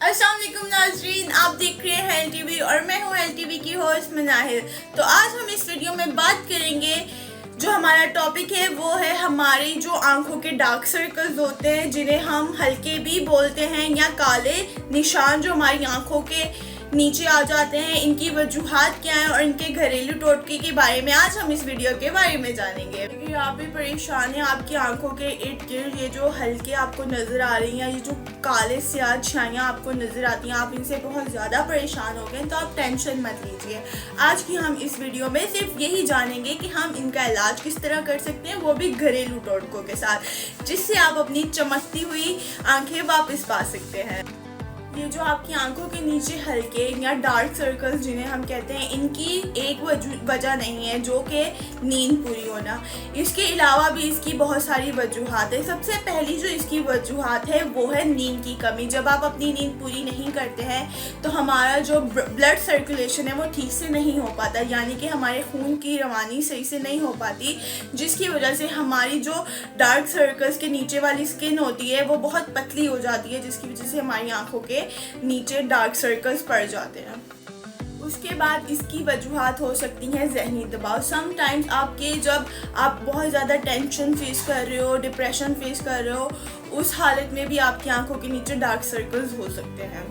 अस्सलाम वालेकुम नाज़रीन, आप देख रहे हैं हेल्थ टीवी और मैं हूँ हेल्थ टीवी की होस्ट मनाहिर। तो आज हम इस वीडियो में बात करेंगे, जो हमारा टॉपिक है वो है हमारी जो आंखों के डार्क सर्कल्स होते हैं, जिन्हें हम हल्के भी बोलते हैं, या काले निशान जो हमारी आंखों के नीचे आ जाते हैं। इनकी वजूहात क्या हैं और इनके घरेलू टोटके के बारे में आज हम इस वीडियो के बारे में जानेंगे। अगर आप भी परेशान हैं, आपकी आंखों के इर्द गिर्द ये जो हल्के आपको नज़र आ रही हैं, ये जो काले स्याह छाइयाँ आपको नज़र आती हैं, आप इनसे बहुत ज़्यादा परेशान हो गए, तो आप टेंशन मत लीजिए। आज की हम इस वीडियो में सिर्फ यही जानेंगे कि हम इनका इलाज किस तरह कर सकते हैं, वो भी घरेलू टोटकों के साथ, जिससे आप अपनी चमकती हुई आंखें वापस पा सकते हैं। ये जो आपकी आंखों के नीचे हल्के या डार्क सर्कल्स जिन्हें हम कहते हैं, इनकी एक वजह नहीं है जो कि नींद पूरी होना। इसके अलावा भी इसकी बहुत सारी वजूहात है। सबसे पहली जो इसकी वजूहात है वो है नींद की कमी। जब आप अपनी नींद पूरी नहीं करते हैं तो हमारा जो ब्लड सर्कुलेशन है वो ठीक से नहीं हो पाता, यानी कि हमारे खून की रवानी सही से नहीं हो पाती, जिसकी वजह से हमारी जो डार्क सर्कल्स के नीचे वाली स्किन होती है वो बहुत पतली हो जाती है, जिसकी वजह से हमारी आंखों के नीचे डार्क सर्कल्स पड़ जाते हैं। उसके बाद इसकी वजूहात हो सकती हैं ज़हनी दबाव। समटाइम्स जब आप बहुत ज़्यादा टेंशन फेस कर रहे हो, डिप्रेशन फेस कर रहे हो, उस हालत में भी आपकी आंखों के नीचे डार्क सर्कल्स हो सकते हैं।